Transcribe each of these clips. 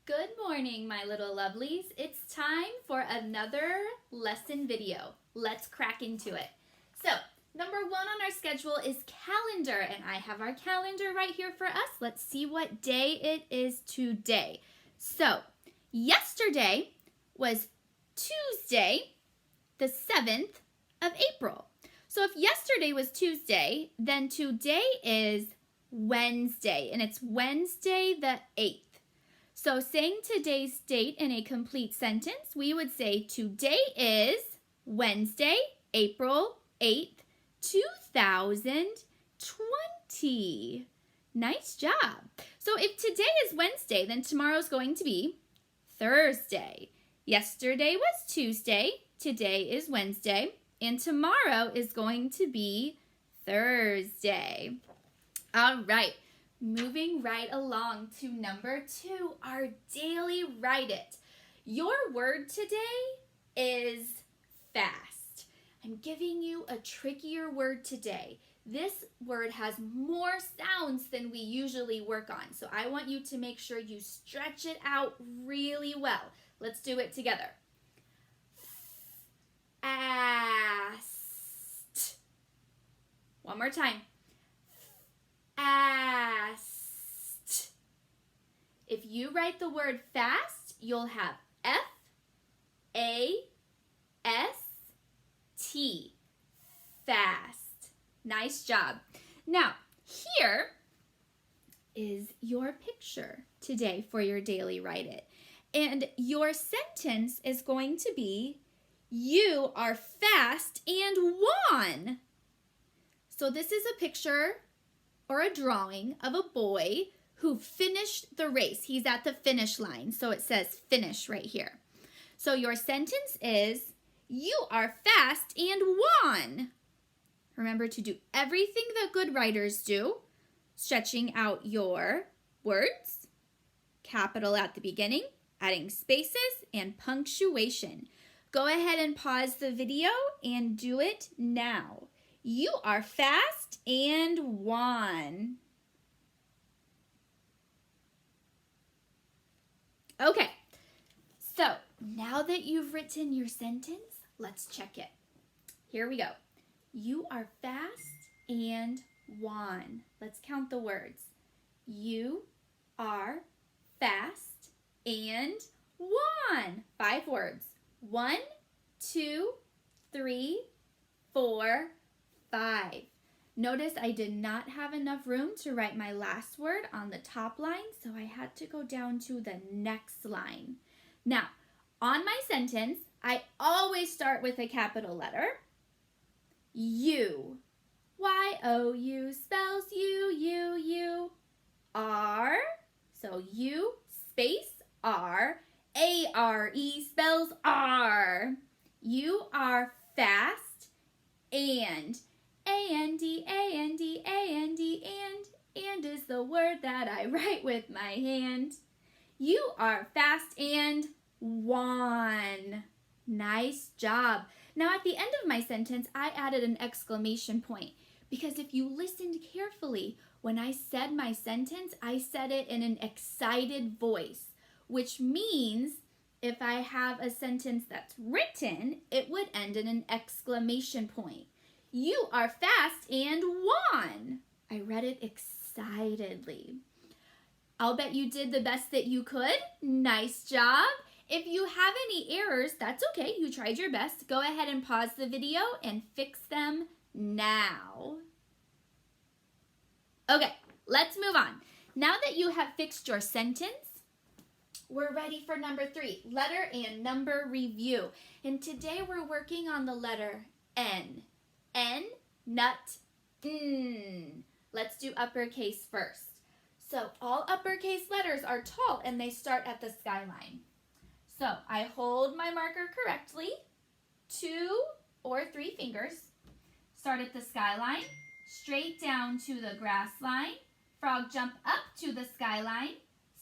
Good morning, my little lovelies. It's time for another lesson video. Let's crack into it. So, number one on our schedule is calendar, and I have our calendar right here for us. Let's see what day it is today. So, yesterday was Tuesday, the 7th of April. So if yesterday was Tuesday, then today is Wednesday, and it's Wednesday the 8th. So saying today's date in a complete sentence, we would say today is Wednesday, April 8th, 2020. Nice job. So if today is Wednesday, then tomorrow's going to be Thursday. Yesterday was Tuesday, today is Wednesday, and tomorrow is going to be Thursday. All right. Moving right along to number 2, our daily write it. Your word today is fast. I'm giving you a trickier word today. This word has more sounds than we usually work on, so I want you to make sure you stretch it out really well. Let's do it together. Fast. One more time. Fast. If you write the word fast, you'll have F-A-S-T. Fast. Nice job. Now, here is your picture today for your daily write it. And your sentence is going to be, you are fast and won. So this is a picture or a drawing of a boy who finished the race. He's at the finish line, so it says finish right here. So your sentence is, you are fast and won. Remember to do everything that good writers do, stretching out your words, capital at the beginning, adding spaces, and punctuation. Go ahead and pause the video and do it now. You are fast and won. Okay, so now that you've written your sentence, let's check it. Here we go. You are fast and won. Let's count the words. You are fast and won. 5 words. 1, 2, 3, 4, 5. Notice I did not have enough room to write my last word on the top line, so I had to go down to the next line. Now, on my sentence, I always start with a capital letter. U. Y-O-U spells you, R. So U space R. A-R-E spells R. You are fast and A-N-D, A-N-D, A-N-D, and is the word that I write with my hand. You are fast and won. Nice job. Now at the end of my sentence, I added an exclamation point because if you listened carefully, when I said my sentence, I said it in an excited voice, which means if I have a sentence that's written, it would end in an exclamation point. You are fast and won. I read it excitedly. I'll bet you did the best that you could. Nice job. If you have any errors, that's okay. You tried your best. Go ahead and pause the video and fix them now. Okay, let's move on. Now that you have fixed your sentence, we're ready for number 3, letter and number review. And today we're working on the letter N. N, nut, N. Let's do uppercase first. So all uppercase letters are tall and they start at the skyline. So I hold my marker correctly, 2 or 3 fingers, start at the skyline, straight down to the grass line, frog jump up to the skyline,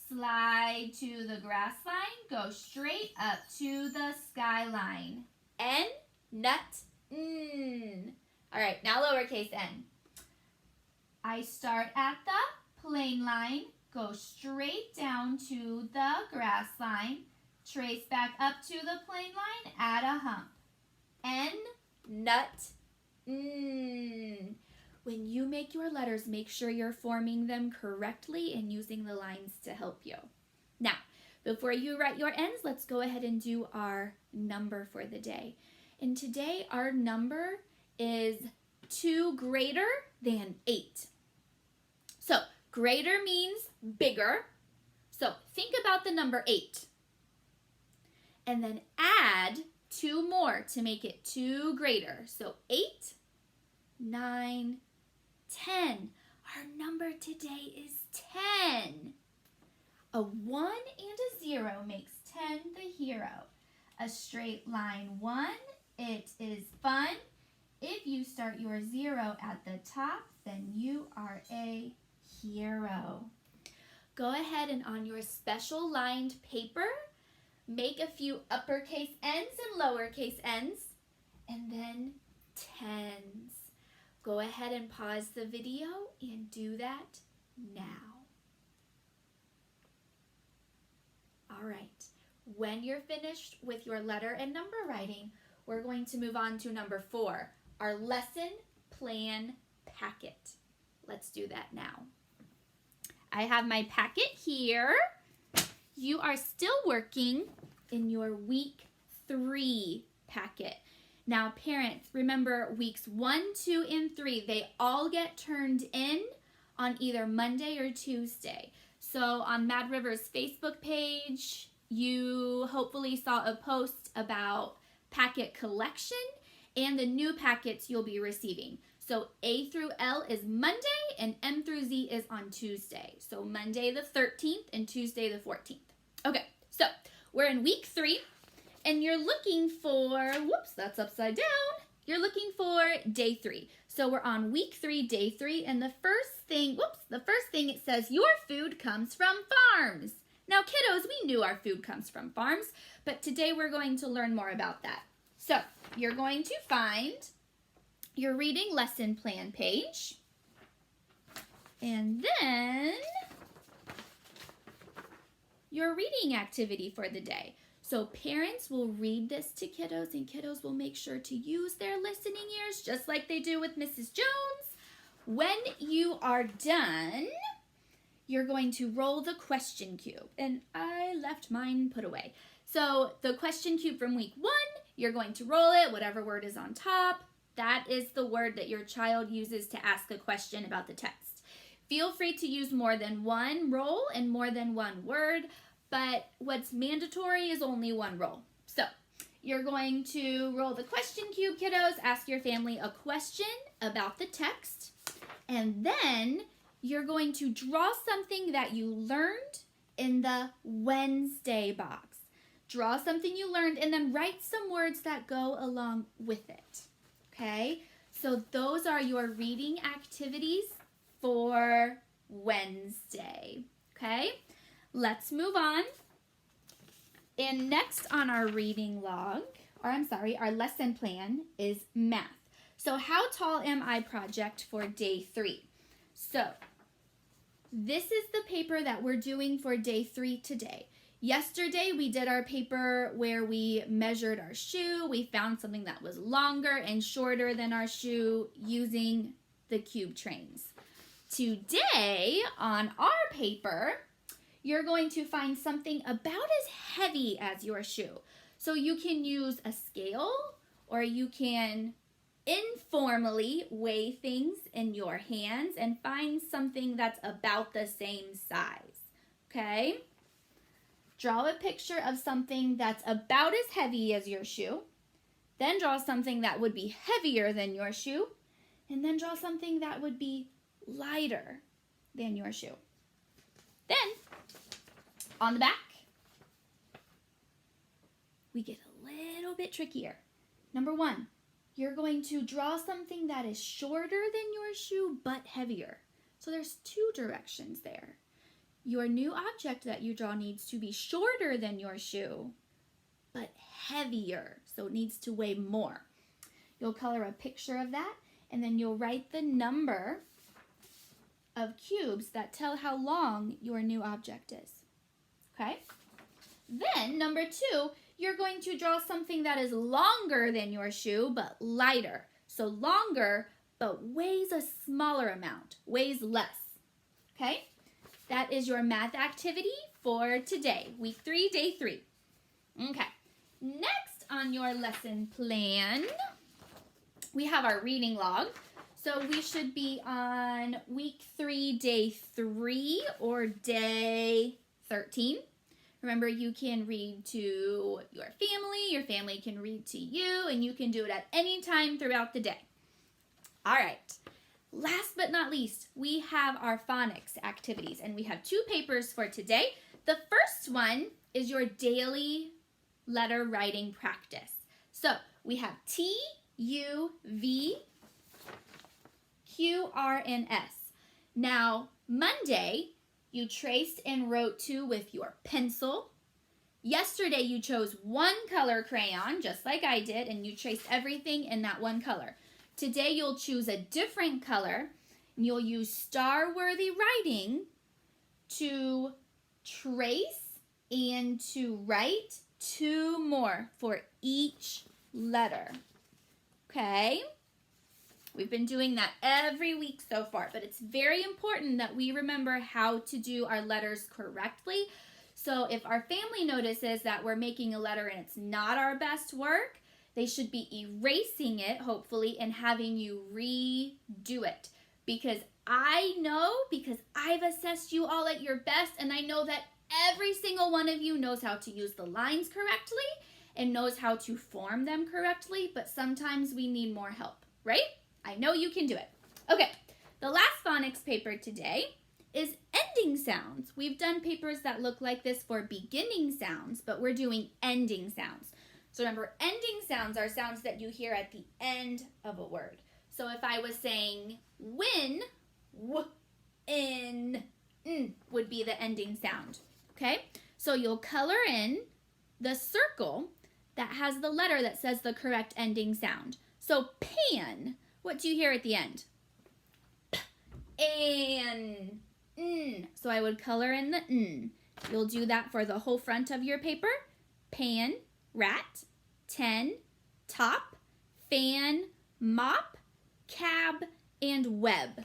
slide to the grass line, go straight up to the skyline. N, nut, N. All right, now lowercase n. I start at the plain line, go straight down to the grass line, trace back up to the plane line, add a hump. N, nut, N. When you make your letters, make sure you're forming them correctly and using the lines to help you. Now, before you write your N's, let's go ahead and do our number for the day. And today our number is 2 greater than 8. So greater means bigger. So think about the number 8. And then add 2 more to make it 2 greater. So 8, 9, 10. Our number today is 10. A 1 and a 0 makes 10 the hero. A straight line 1, it is fun. If you start your 0 at the top, then you are a hero. Go ahead and on your special lined paper, make a few uppercase N's and lowercase n's, and then 10s. Go ahead and pause the video and do that now. All right, when you're finished with your letter and number writing, we're going to move on to number 4, our lesson plan packet. Let's do that now. I have my packet here. You are still working in your week 3 packet. Now, parents, remember weeks 1, 2, and 3, they all get turned in on either Monday or Tuesday. So on Mad River's Facebook page, you hopefully saw a post about packet collection and the new packets you'll be receiving. So A through L is Monday and M through Z is on Tuesday. So Monday the 13th and Tuesday the 14th. Okay, so we're in week 3 and you're looking for, whoops, that's upside down. You're looking for day 3. So we're on week 3, day 3, and the first thing it says, your food comes from farms. Now, kiddos, we knew our food comes from farms, but today we're going to learn more about that. So you're going to find your reading lesson plan page, and then your reading activity for the day. So parents will read this to kiddos, and kiddos will make sure to use their listening ears just like they do with Mrs. Jones. When you are done, you're going to roll the question cube, and I left mine put away. So the question cube from week 1, you're going to roll it, whatever word is on top. That is the word that your child uses to ask a question about the text. Feel free to use more than one roll and more than one word, but what's mandatory is only one roll. So you're going to roll the question cube, kiddos, ask your family a question about the text, and then you're going to draw something that you learned in the Wednesday box. Draw something you learned and then write some words that go along with it. Okay? So those are your reading activities for Wednesday. Okay? Let's move on. And next on our reading log, our lesson plan is math. So how tall am I project for day 3. So this is the paper that we're doing for day 3 today. Yesterday we did our paper where we measured our shoe. We found something that was longer and shorter than our shoe using the cube trains. Today on our paper, you're going to find something about as heavy as your shoe. So you can use a scale or you can informally weigh things in your hands and find something that's about the same size. Okay? Draw a picture of something that's about as heavy as your shoe. Then draw something that would be heavier than your shoe. And then draw something that would be lighter than your shoe. Then, on the back, we get a little bit trickier. Number 1, you're going to draw something that is shorter than your shoe but heavier. So there's 2 directions there. Your new object that you draw needs to be shorter than your shoe but heavier, so it needs to weigh more. You'll color a picture of that and then you'll write the number of cubes that tell how long your new object is. Okay? Then, number 2, you're going to draw something that is longer than your shoe, but lighter. So longer, but weighs a smaller amount, weighs less. Okay? That is your math activity for today, week 3, day 3. Okay. Next on your lesson plan, we have our reading log. So we should be on week 3, day 3 or day 13. Remember, you can read to your family can read to you, and you can do it at any time throughout the day. All right. Last but not least, we have our phonics activities, and we have 2 papers for today. The first one is your daily letter writing practice. So we have T, U, V, Q, R, and S. Now, Monday, you traced and wrote 2 with your pencil. Yesterday, you chose 1 color crayon, just like I did, and you traced everything in that 1 color. Today, you'll choose a different color, and you'll use star-worthy writing to trace and to write 2 more for each letter. Okay? We've been doing that every week so far, but it's very important that we remember how to do our letters correctly. So if our family notices that we're making a letter and it's not our best work, they should be erasing it, hopefully, and having you redo it. Because I know, because I've assessed you all at your best, and I know that every single one of you knows how to use the lines correctly and knows how to form them correctly, but sometimes we need more help, right? I know you can do it. Okay, the last phonics paper today is ending sounds. We've done papers that look like this for beginning sounds, but we're doing ending sounds. So remember, ending sounds are sounds that you hear at the end of a word. So if I was saying win, w, in, n would be the ending sound. Okay? So you'll color in the circle that has the letter that says the correct ending sound. So pan, what do you hear at the end? P, an, n. So I would color in the n. You'll do that for the whole front of your paper. Pan, rat, 10, top, fan, mop, cab, and web.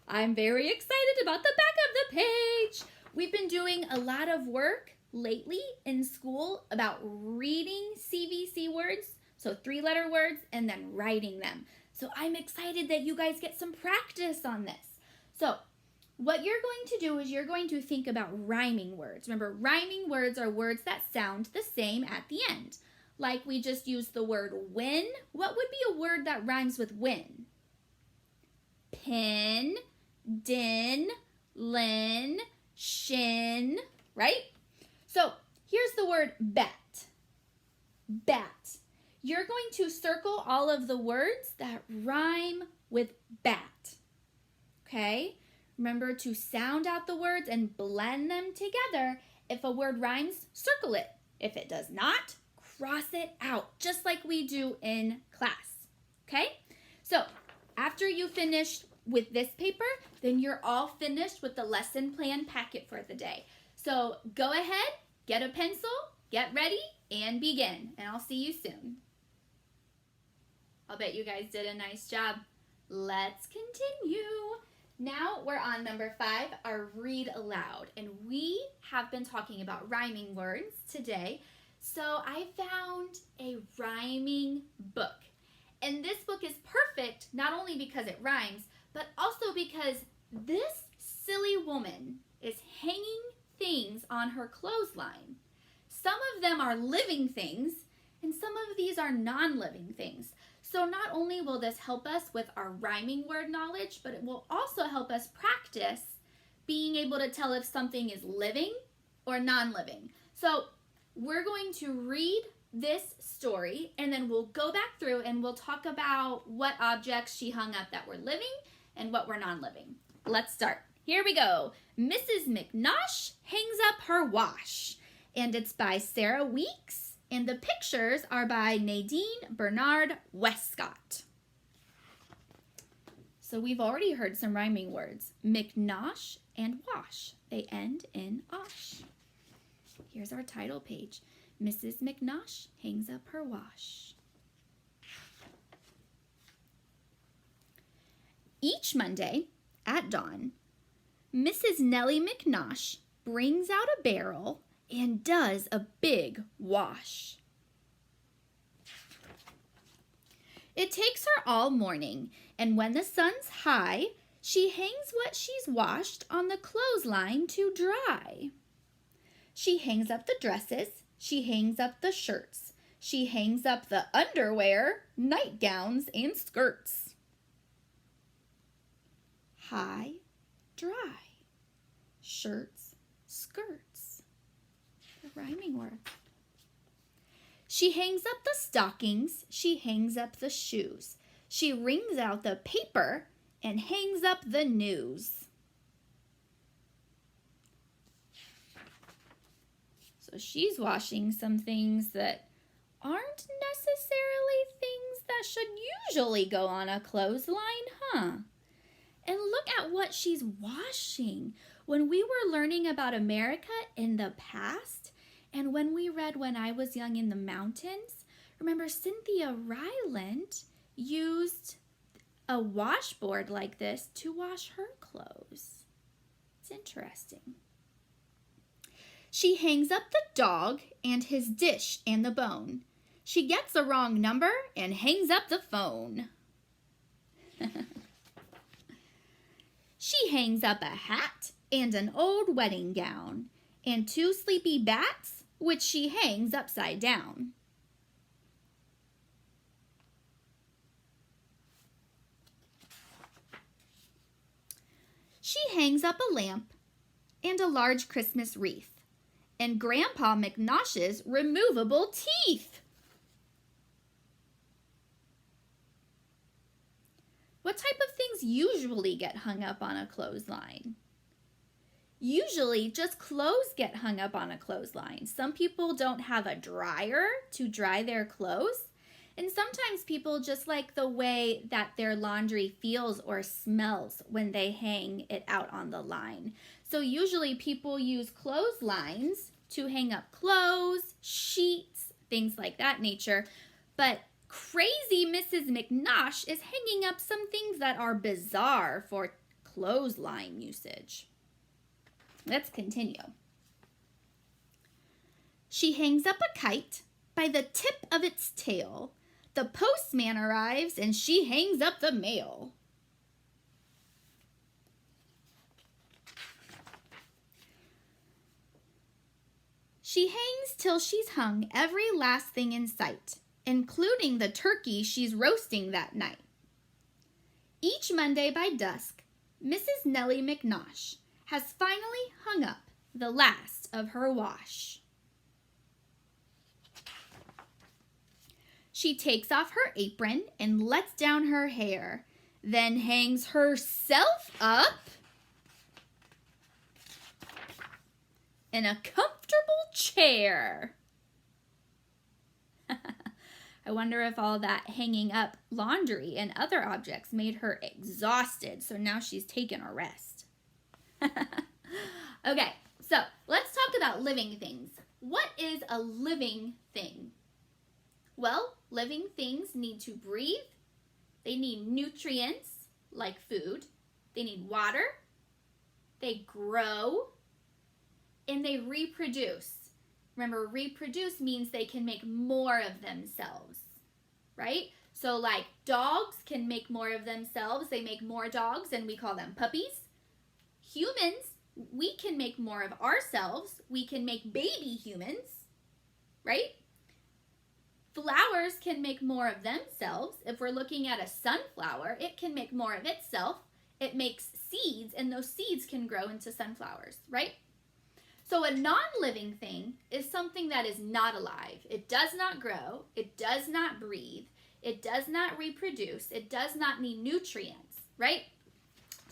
I'm very excited about the back of the page. We've been doing a lot of work lately in school about reading CVC words, so 3-letter words, and then writing them. So I'm excited that you guys get some practice on this. So what you're going to do is you're going to think about rhyming words. Remember, rhyming words are words that sound the same at the end. Like we just used the word win. What would be a word that rhymes with win? Pin, din, lin, shin, right? So here's the word bat. Bat. You're going to circle all of the words that rhyme with bat. Okay? Remember to sound out the words and blend them together. If a word rhymes, circle it. If it does not, cross it out, just like we do in class. Okay? So after you finish with this paper, then you're all finished with the lesson plan packet for the day. So go ahead, get a pencil, get ready, and begin. And I'll see you soon. I'll bet you guys did a nice job. Let's continue. Now we're on number 5, our read aloud. And we have been talking about rhyming words today. So I found a rhyming book. And this book is perfect, not only because it rhymes, but also because this silly woman is hanging things on her clothesline. Some of them are living things, and some of these are non-living things. So not only will this help us with our rhyming word knowledge, but it will also help us practice being able to tell if something is living or non-living. So we're going to read this story, and then we'll go back through and we'll talk about what objects she hung up that were living and what were non-living. Let's start. Here we go. Mrs. McNosh hangs up her wash, and it's by Sarah Weeks, and the pictures are by Nadine Bernard Westcott. So we've already heard some rhyming words. McNosh and wash. They end in osh. Here's our title page. Mrs. McNosh hangs up her wash. Each Monday at dawn, Mrs. Nellie McNosh brings out a barrel and does a big wash. It takes her all morning, and when the sun's high, she hangs what she's washed on the clothesline to dry. She hangs up the dresses, she hangs up the shirts, she hangs up the underwear, nightgowns, and skirts. High, dry, shirts, skirts. The rhyming word. She hangs up the stockings, she hangs up the shoes. She wrings out the paper and hangs up the news. So she's washing some things that aren't necessarily things that should usually go on a clothesline, huh? And look at what she's washing. When we were learning about America in the past, and when we read When I Was Young in the Mountains, remember Cynthia Ryland used a washboard like this to wash her clothes. It's interesting. She hangs up the dog and his dish and the bone. She gets the wrong number and hangs up the phone. She hangs up a hat and an old wedding gown and 2 sleepy bats, which she hangs upside down. She hangs up a lamp and a large Christmas wreath and Grandpa McNosh's removable teeth. What type of things usually get hung up on a clothesline? Usually just clothes get hung up on a clothesline. Some people don't have a dryer to dry their clothes. And sometimes people just like the way that their laundry feels or smells when they hang it out on the line. So usually people use clotheslines to hang up clothes, sheets, things like that nature. But crazy Mrs. McNosh is hanging up some things that are bizarre for clothesline usage. Let's continue. She hangs up a kite by the tip of its tail. The postman arrives and she hangs up the mail. She hangs till she's hung every last thing in sight, including the turkey she's roasting that night. Each Monday by dusk, Mrs. Nellie McNosh has finally hung up the last of her wash. She takes off her apron and lets down her hair, then hangs herself up in a comfortable chair. I wonder if all that hanging up laundry and other objects made her exhausted, so now she's taking a rest. Okay, so let's talk about living things. What is a living thing? Well, living things need to breathe. They need nutrients, like food. They need water. They grow. And they reproduce. Remember, reproduce means they can make more of themselves, right? So like dogs can make more of themselves. They make more dogs and we call them puppies. Humans, we can make more of ourselves. We can make baby humans, right? Flowers can make more of themselves. If we're looking at a sunflower, it can make more of itself. It makes seeds, and those seeds can grow into sunflowers, right? So a non-living thing is something that is not alive. It does not grow. It does not breathe. It does not reproduce. It does not need nutrients, right?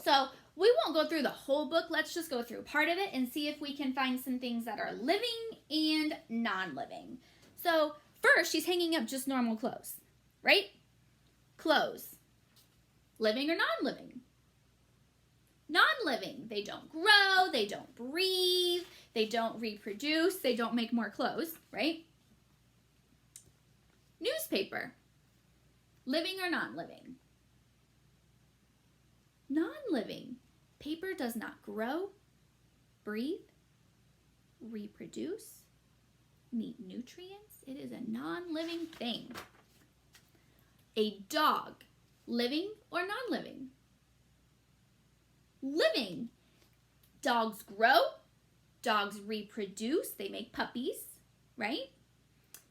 So we won't go through the whole book. Let's just go through part of it and see if we can find some things that are living and non-living. So first, she's hanging up just normal clothes, right? Clothes. Living or non-living? Non-living. They don't grow, they don't breathe, they don't reproduce, they don't make more clothes, right? Newspaper. Living or non-living? Non-living. Paper does not grow, breathe, reproduce, need nutrients. It is a non-living thing. A dog. Living or non-living? Living. Dogs grow, dogs reproduce, they make puppies, right?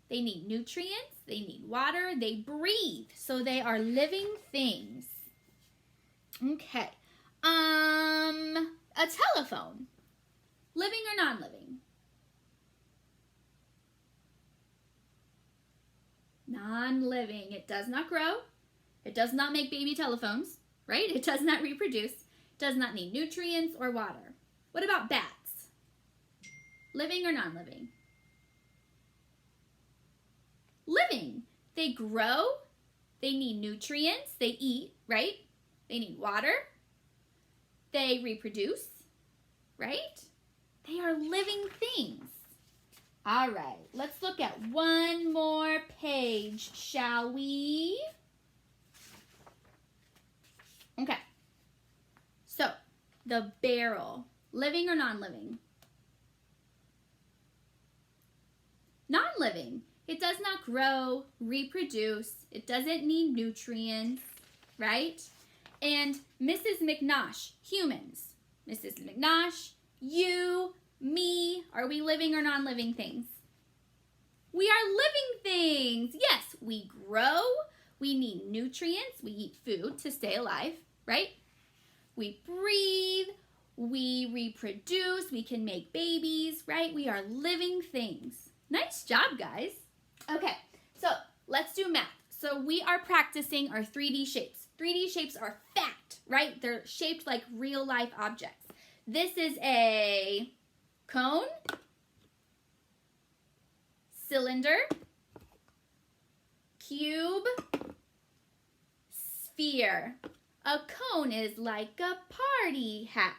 They need nutrients, they need water, they breathe, so they are living things. Okay. A telephone. Living or non-living? Non-living. It does not grow. It does not make baby telephones, right? It does not reproduce. Does not need nutrients or water. What about bats? Living or non-living? Living. They grow. They need nutrients. They eat, right? They need water. They reproduce, right? They are living things. All right, let's look at one more page, shall we? Okay. So, the barrel, living or non-living? Non-living. It does not grow, reproduce. It doesn't need nutrients, right? And Mrs. McNosh, humans. Mrs. McNosh, you, me, are we living or non-living things? We are living things. Yes, we grow. We need nutrients. We eat food to stay alive, right? We breathe. We reproduce. We can make babies, right? We are living things. Nice job, guys. Okay, so let's do math. So we are practicing our 3D shapes. 3D shapes are fact, right? They're shaped like real life objects. This is a cone, cylinder, cube, sphere. A cone is like a party hat.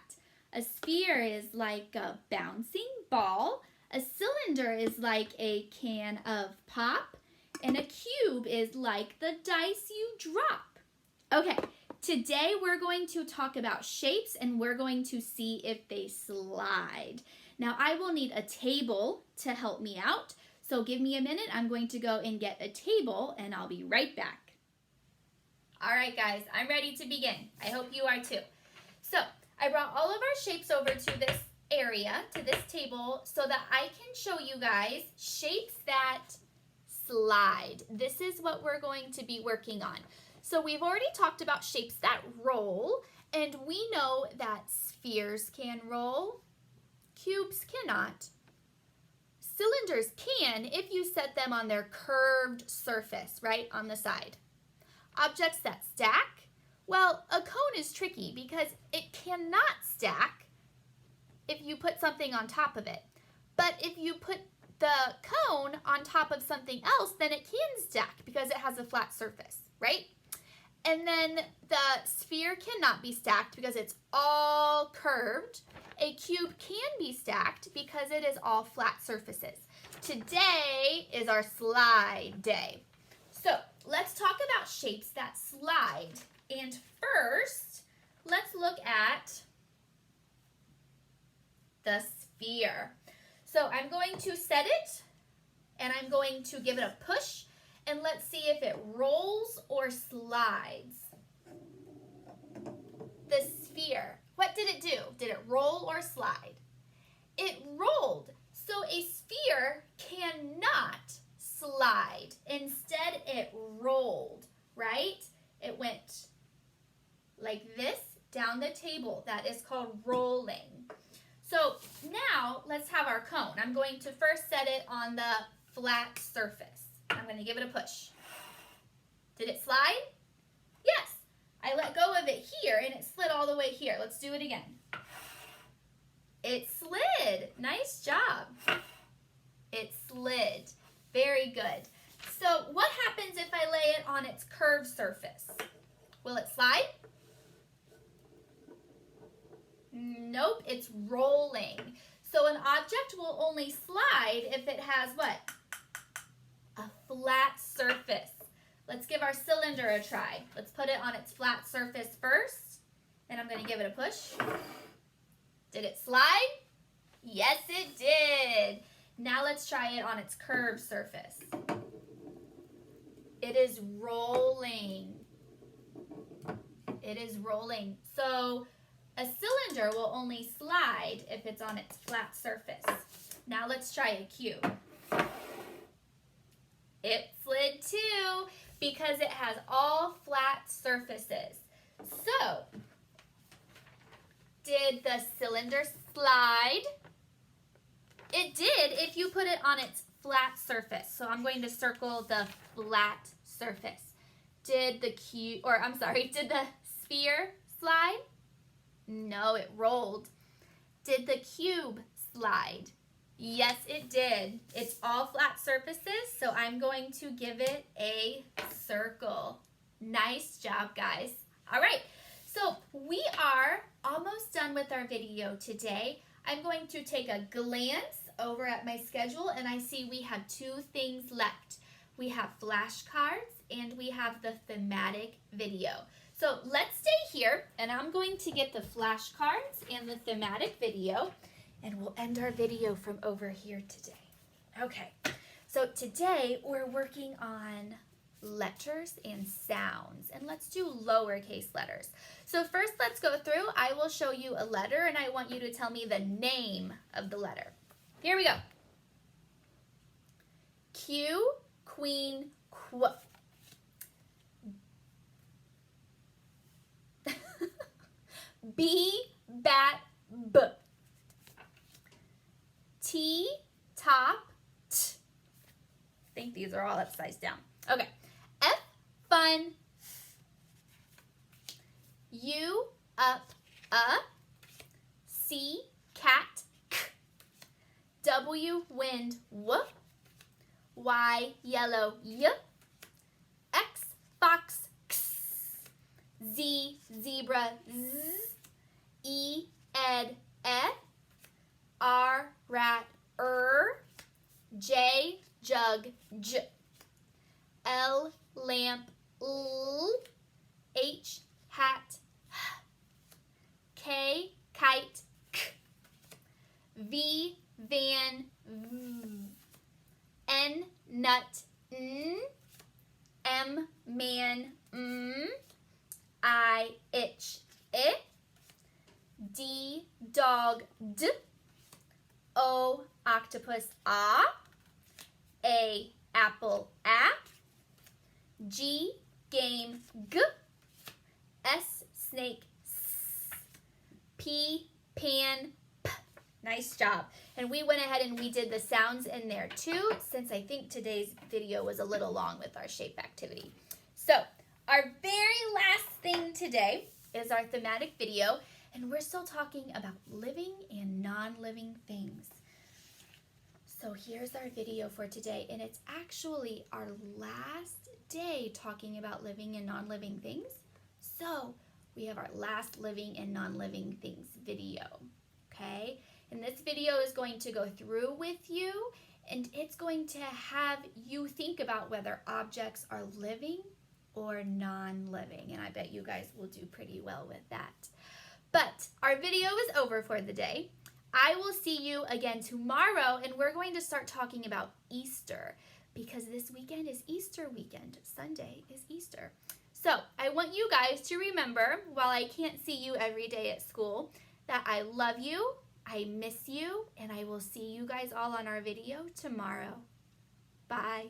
A sphere is like a bouncing ball. A cylinder is like a can of pop. And a cube is like the dice you drop. Okay, today we're going to talk about shapes and we're going to see if they slide. Now I will need a table to help me out. So give me a minute. I'm going to go and get a table and I'll be right back. All right, guys, I'm ready to begin. I hope you are too. So I brought all of our shapes over to this area, to this table, so that I can show you guys shapes that slide. This is what we're going to be working on. So we've already talked about shapes that roll, and we know that spheres can roll, cubes cannot. Cylinders can if you set them on their curved surface, right, on the side. Objects that stack, well, a cone is tricky because it cannot stack if you put something on top of it. But if you put the cone on top of something else, then it can stack because it has a flat surface, right? And then the sphere cannot be stacked because it's all curved. A cube can be stacked because it is all flat surfaces. Today is our slide day. So let's talk about shapes that slide. And first, let's look at the sphere. So I'm going to set it and I'm going to give it a push and let's see if it rolls or slides. The sphere, what did it do? Did it roll or slide? It rolled. So a sphere cannot slide. Instead, it rolled, right? It went like this down the table. That is called rolling. So now let's have our cone. I'm going to first set it on the flat surface. I'm going to give it a push. Did it slide? Yes. I let go of it here and it slid all the way here. Let's do it again. It slid. Nice job. It slid. Very good. So what happens if I lay it on its curved surface? Will it slide? Nope, it's rolling. So an object will only slide if it has what? A flat surface. Let's give our cylinder a try. Let's put it on its flat surface first. And I'm going to give it a push. Did it slide? Yes, it did. Now let's try it on its curved surface. It is rolling. It is rolling. So a cylinder will only slide if it's on its flat surface. Now let's try a cube. It slid too because it has all flat surfaces. So, did the cylinder slide? It did if you put it on its flat surface. So I'm going to circle the flat surface. Did the sphere slide? No, it rolled. Did the cube slide? Yes, it did. It's all flat surfaces, so I'm going to give it a circle. Nice job, guys. All right, so we are almost done with our video today. I'm going to take a glance over at my schedule, and I see we have 2 things left. We have flashcards, and we have the thematic video. So let's stay here, and I'm going to get the flashcards and the thematic video, and we'll end our video from over here today. Okay, so today we're working on letters and sounds, and let's do lowercase letters. So first let's go through. I will show you a letter, and I want you to tell me the name of the letter. Here we go. Q, queen, qu. B, bat, b. T, top, t. I think these are all upside down. Okay. F, fun. U, up, C, cat, k. W, wind, w. Y, yellow, y. X, fox, x. Z, zebra, z. E, ed, e. R, rat, J, jug, j. L, lamp, l. H, hat, h. K, kite, k. V, van, v. N, nut, n. M, man, m. I, itch, I. D, dog, d. O, octopus, ah. A, apple, a. G, game, g. S, snake, s. P, pan, p. Nice job. And we went ahead and we did the sounds in there too, since I think today's video was a little long with our shape activity. So, our very last thing today is our thematic video, and we're still talking about living and non-living things. So here's our video for today, and it's actually our last day talking about living and non-living things. So we have our last living and non-living things video, okay? And this video is going to go through with you, and it's going to have you think about whether objects are living or non-living, and I bet you guys will do pretty well with that. But our video is over for the day. I will see you again tomorrow, and we're going to start talking about Easter, because this weekend is Easter weekend. Sunday is Easter. So I want you guys to remember, while I can't see you every day at school, that I love you, I miss you, and I will see you guys all on our video tomorrow. Bye.